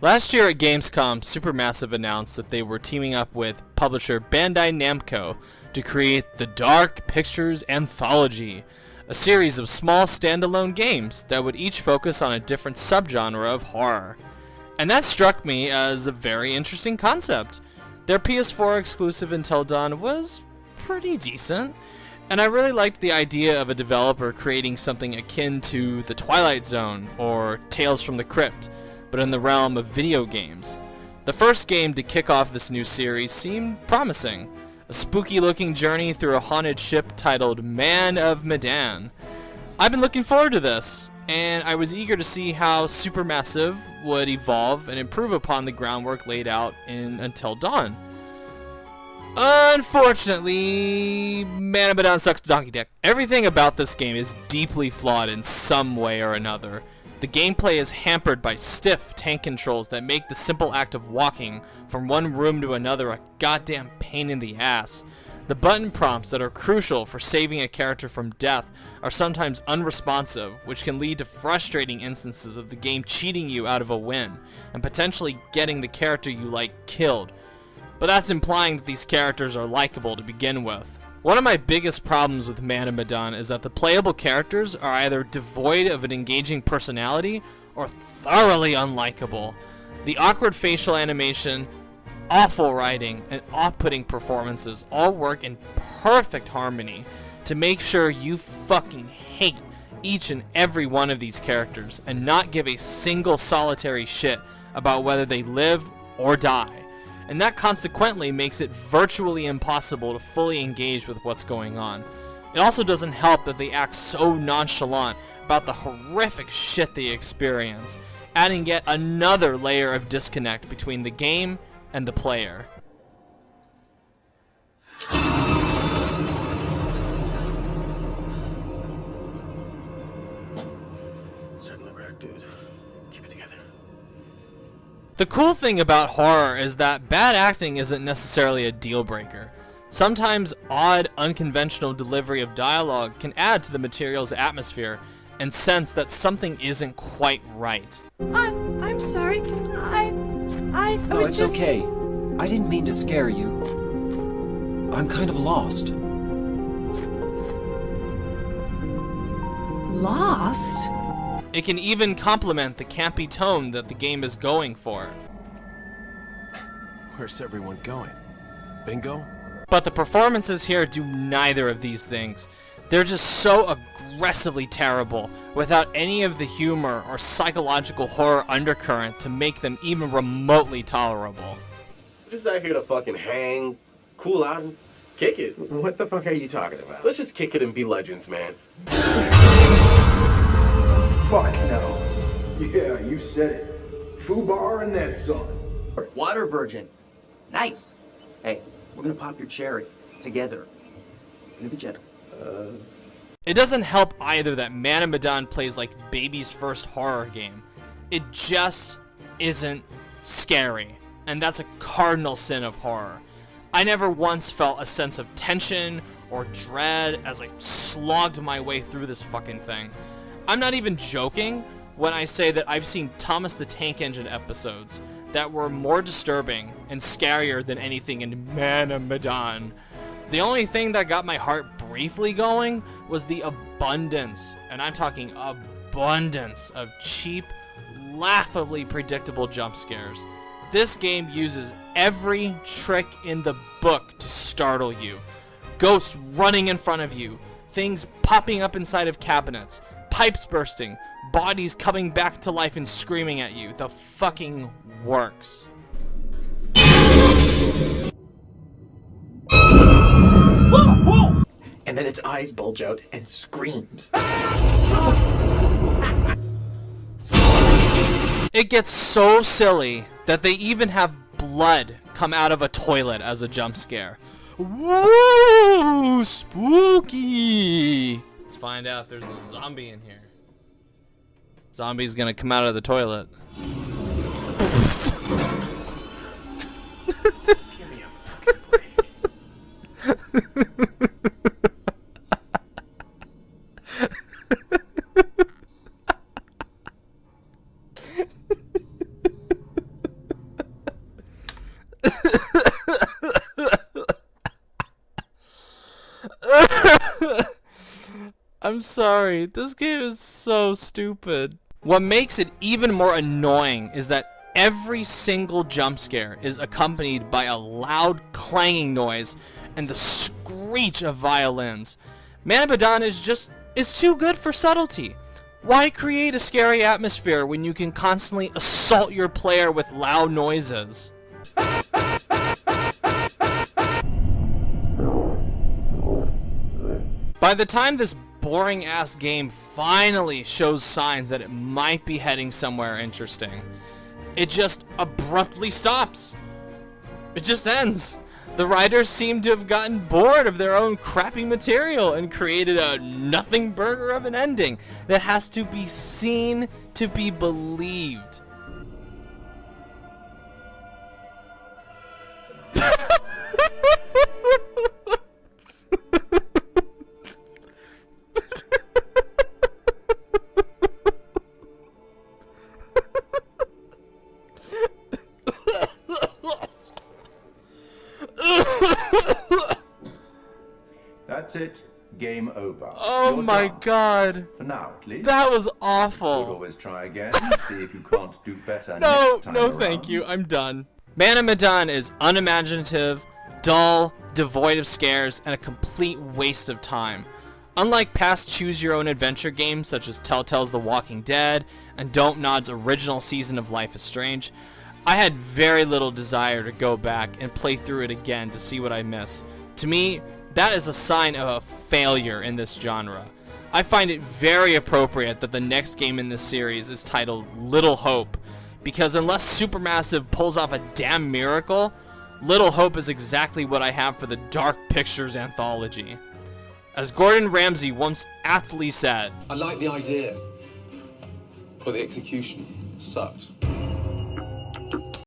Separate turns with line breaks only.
Last year at Gamescom, Supermassive announced that they were teaming up with publisher Bandai Namco to create the Dark Pictures Anthology, a series of small standalone games that would each focus on a different subgenre of horror. And that struck me as a very interesting concept. Their PS4 exclusive Until Dawn was pretty decent, and I really liked the idea of a developer creating something akin to The Twilight Zone or Tales from the Crypt, but in the realm of video games. The first game to kick off this new series seemed promising, a spooky-looking journey through a haunted ship titled Man of Medan. I've been looking forward to this, and I was eager to see how Supermassive would evolve and improve upon the groundwork laid out in Until Dawn. Unfortunately, Man of Medan sucks donkey dick. Everything about this game is deeply flawed in some way or another. The gameplay is hampered by stiff tank controls that make the simple act of walking from one room to another a goddamn pain in the ass. The button prompts that are crucial for saving a character from death are sometimes unresponsive, which can lead to frustrating instances of the game cheating you out of a win, and potentially getting the character you like killed. But that's implying that these characters are likable to begin with. One of my biggest problems with Man of Medan is that the playable characters are either devoid of an engaging personality or thoroughly unlikable. The awkward facial animation, awful writing, and off-putting performances all work in perfect harmony to make sure you fucking hate each and every one of these characters and not give a single solitary shit about whether they live or die. And that consequently makes it virtually impossible to fully engage with what's going on. It also doesn't help that they act so nonchalant about the horrific shit they experience, adding yet another layer of disconnect between the game and the player.
Certainly crack, dude. Keep it together.
The cool thing about horror is that bad acting isn't necessarily a deal breaker. Sometimes odd, unconventional delivery of dialogue can add to the material's atmosphere and sense that something isn't quite right.
I'm sorry. I
No,
was
it's
just...
okay. I didn't mean to scare you. I'm kind of lost.
Lost?
It can even complement the campy tone that the game is going for.
Where's everyone going? Bingo?
But the performances here do neither of these things. They're just so aggressively terrible, without any of the humor or psychological horror undercurrent to make them even remotely tolerable.
We're just out here to fucking hang, cool out, and kick it.
What the fuck are you talking about?
Let's just kick it and be legends, man.
Fuck no. Yeah, you said it. Fubar and then some.
Water virgin. Nice. Hey, we're gonna pop your cherry. Together. Gonna be gentle.
It doesn't help either that Man of Medan plays like baby's first horror game. It just isn't scary, and that's a cardinal sin of horror. I never once felt a sense of tension or dread as I slogged my way through this fucking thing. I'm not even joking when I say that I've seen Thomas the Tank Engine episodes that were more disturbing and scarier than anything in Man of Medan. The only thing that got my heart briefly going was the abundance, and I'm talking abundance, of cheap, laughably predictable jump scares. This game uses every trick in the book to startle you. Ghosts running in front of you, things popping up inside of cabinets, pipes bursting, bodies coming back to life and screaming at you. The fucking works.
And then its eyes bulge out and screams.
It gets so silly that they even have blood come out of a toilet as a jump scare. Woo! Spooky! Let's find out if there's a zombie in here. Zombie's gonna come out of the toilet.
Give me a fucking break.
I'm sorry. This game is so stupid. What makes it even more annoying is that every single jump scare is accompanied by a loud clanging noise and the screech of violins. Medan is too good for subtlety. Why create a scary atmosphere when you can constantly assault your player with loud noises? By the time this boring-ass game finally shows signs that it might be heading somewhere interesting, it just abruptly stops. It just ends. The writers seem to have gotten bored of their own crappy material and created a nothing burger of an ending that has to be seen to be believed.
That's it. Game over.
Oh
You're
my
done.
god.
For now, at least.
That was
We'll
awful.
always try again. See if you can't do better
No,
next time
no
around.
thank you. I'm done. Medan is unimaginative, dull, devoid of scares, and a complete waste of time. Unlike past choose-your-own-adventure games such as Telltale's The Walking Dead and Don't Nod's original season of Life is Strange, I had very little desire to go back and play through it again to see what I miss. To me, that is a sign of a failure in this genre. I find it very appropriate that the next game in this series is titled Little Hope, because unless Supermassive pulls off a damn miracle, Little Hope is exactly what I have for the Dark Pictures anthology. As Gordon Ramsay once aptly said,
I like the idea, but the execution sucked.